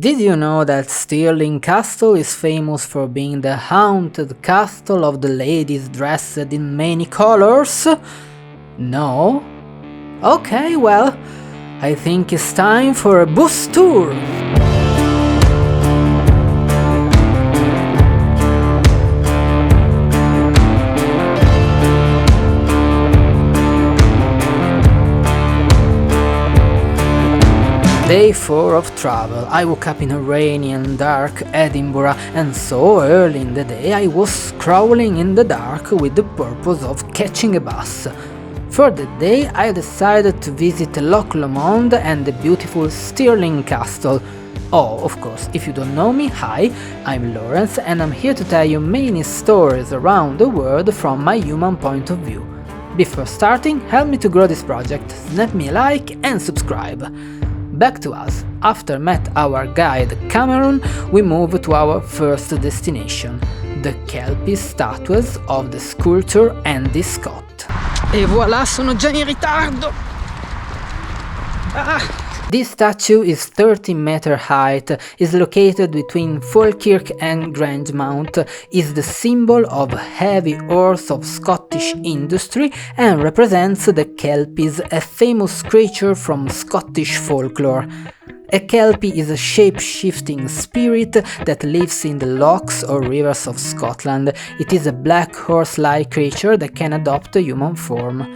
Did you know that Stirling Castle is famous for being the haunted castle of the ladies dressed in many colors? No? Okay, well, I think it's time for a bus tour! Day 4 of travel. I woke up in a rainy and dark Edinburgh, and so early in the day I was crawling in the dark with the purpose of catching a bus. For the day I decided to visit Loch Lomond and the beautiful Stirling Castle. Oh, of course, if you don't know me, hi, I'm Lawrence and I'm here to tell you many stories around the world from my human point of view. Before starting, help me to grow this project, snap me a like and subscribe. Back to us. After met our guide Cameron, we move to our first destination, the Kelpie statues of the sculptor Andy Scott. E voilà, sono già in ritardo! This statue is 30-meter height, is located between Falkirk and Grangemount, is the symbol of heavy horse of Scottish industry and represents the Kelpies, a famous creature from Scottish folklore. A Kelpie is a shape-shifting spirit that lives in the lochs or rivers of Scotland. It is a black horse-like creature that can adopt a human form.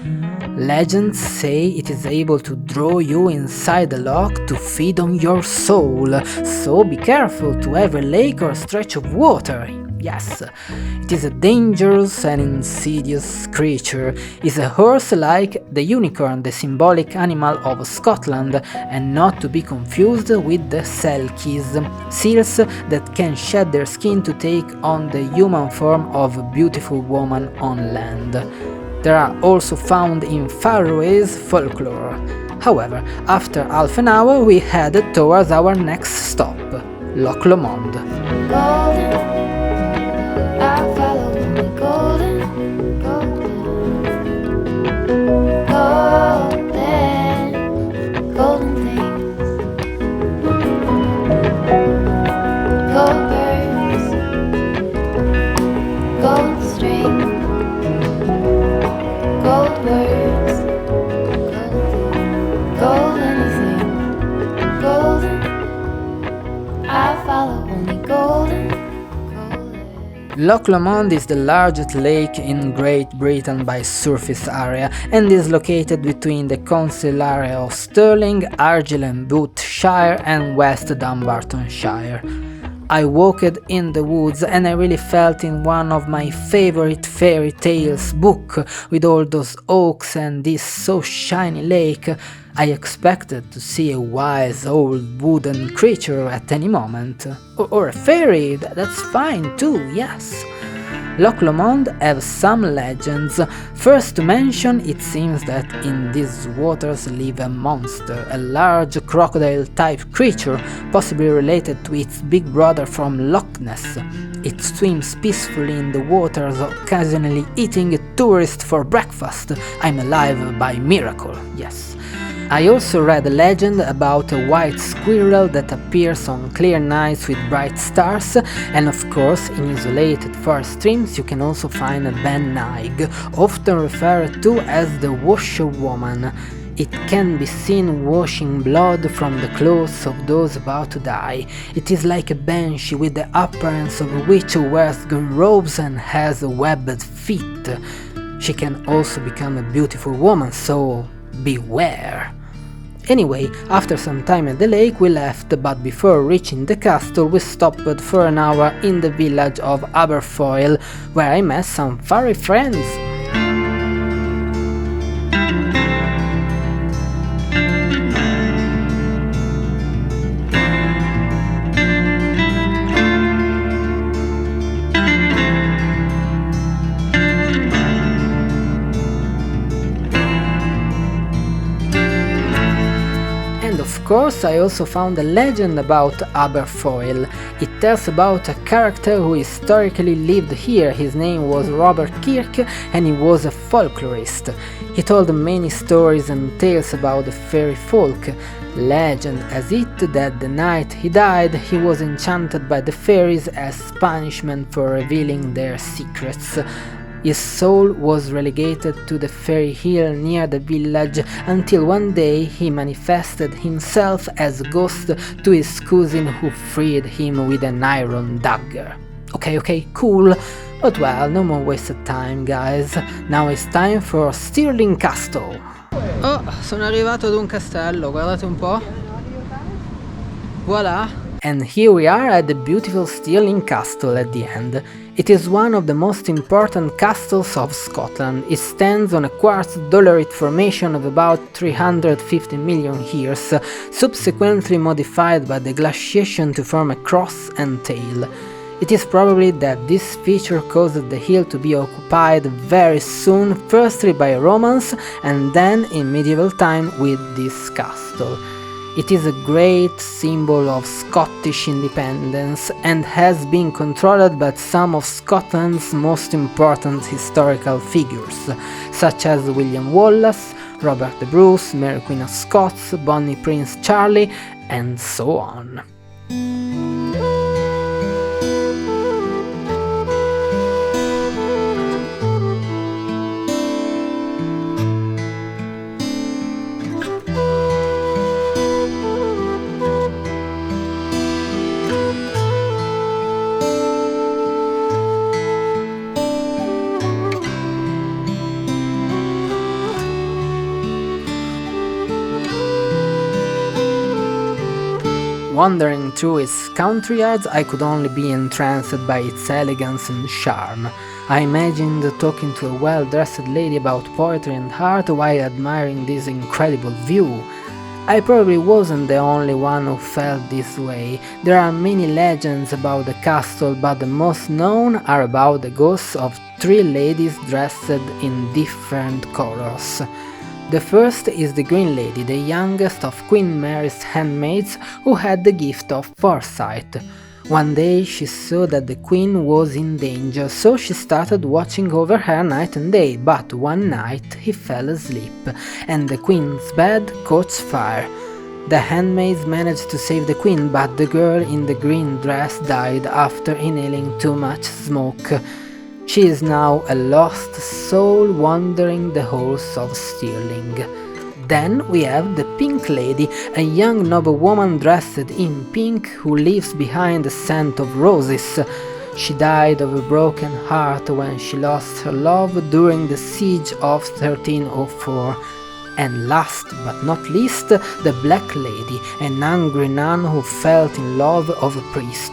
Legends say it is able to draw you inside the loch to feed on your soul, so be careful to every lake or stretch of water. Yes, it is a dangerous and insidious creature. It is a horse like the unicorn, the symbolic animal of Scotland, and not to be confused with the selkies, seals that can shed their skin to take on the human form of a beautiful woman on land. They are also found in Faroese folklore. However, after half an hour we headed towards our next stop, Loch Lomond. I follow the golden, golden things, gold birds, gold string, gold words, gold anything, golden. I follow only golden. Loch Lomond is the largest lake in Great Britain by surface area and is located between the council area of Stirling, Argyll and Bute Shire and West Dunbartonshire. I walked in the woods and I really felt in one of my favorite fairy tales book with all those oaks and this so shiny lake. I expected to see a wise old wooden creature at any moment. Or a fairy, that's fine too, yes. Loch Lomond has some legends. First to mention, it seems that in these waters live a monster, a large crocodile-type creature, possibly related to its big brother from Loch Ness. It swims peacefully in the waters, occasionally eating a tourist for breakfast. I'm alive by miracle, yes. I also read a legend about a white squirrel that appears on clear nights with bright stars, and of course in isolated forest streams you can also find a Ben Naig, often referred to as the washerwoman. It can be seen washing blood from the clothes of those about to die. It is like a banshee with the appearance of a witch who wears green robes and has webbed feet. She can also become a beautiful woman, so beware. Anyway, after some time at the lake we left, but before reaching the castle we stopped for an hour in the village of Aberfoyle, where I met some furry friends. Of course, I also found a legend about Aberfoyle. It tells about a character who historically lived here. His name was Robert Kirk and he was a folklorist. He told many stories and tales about the fairy folk. Legend has it that the night he died, he was enchanted by the fairies as punishment for revealing their secrets. His soul was relegated to the fairy hill near the village until one day he manifested himself as a ghost to his cousin who freed him with an iron dagger. Okay, cool, but well, no more wasted time, guys. Now it's time for Stirling Castle. Oh, sono arrivato ad un castello, guardate un po'. Voilà! And here we are at the beautiful Stirling Castle at the end. It is one of the most important castles of Scotland. It stands on a quartz dolerite formation of about 350 million years, subsequently modified by the glaciation to form a cross and tail. It is probably that this feature caused the hill to be occupied very soon, firstly by Romans and then in medieval time with this castle. It is a great symbol of Scottish independence and has been controlled by some of Scotland's most important historical figures, such as William Wallace, Robert the Bruce, Mary Queen of Scots, Bonnie Prince Charlie, and so on. Wandering through its country yards, I could only be entranced by its elegance and charm. I imagined talking to a well-dressed lady about poetry and art while admiring this incredible view. I probably wasn't the only one who felt this way. There are many legends about the castle, but the most known are about the ghosts of three ladies dressed in different colors. The first is the Green Lady, the youngest of Queen Mary's handmaids who had the gift of foresight. One day she saw that the Queen was in danger, so she started watching over her night and day, but one night he fell asleep, and the Queen's bed caught fire. The handmaids managed to save the Queen, but the girl in the green dress died after inhaling too much smoke. She is now a lost soul wandering the halls of Stirling. Then we have the Pink Lady, a young noblewoman dressed in pink who leaves behind the scent of roses. She died of a broken heart when she lost her love during the siege of 1304. And last but not least, the Black Lady, an angry nun who fell in love of a priest.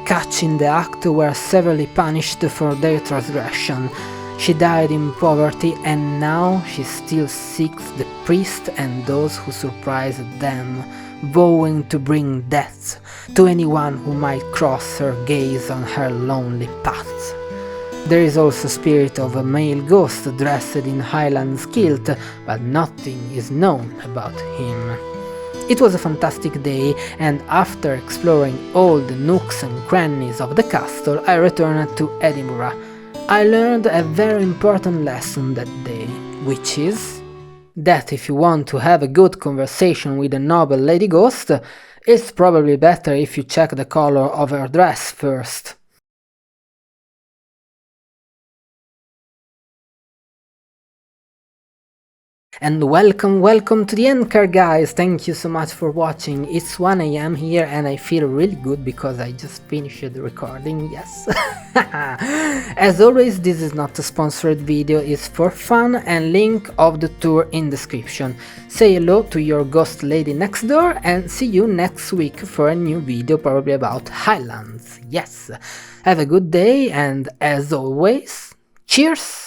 Catch in the act were severely punished for their transgression. She died in poverty and now she still seeks the priest and those who surprised them, vowing to bring death to anyone who might cross her gaze on her lonely path. There is also a spirit of a male ghost dressed in Highlands kilt, but nothing is known about him. It was a fantastic day, and after exploring all the nooks and crannies of the castle, I returned to Edinburgh. I learned a very important lesson that day, which is that if you want to have a good conversation with a noble lady ghost, it's probably better if you check the color of her dress first. And welcome to the end card, guys. Thank you so much for watching. It's 1 AM here and I feel really good because I just finished the recording, yes. As always, this is not a sponsored video, it's for fun, and link of the tour in description. Say hello to your ghost lady next door and see you next week for a new video, probably about Highlands. Yes. Have a good day and as always, cheers!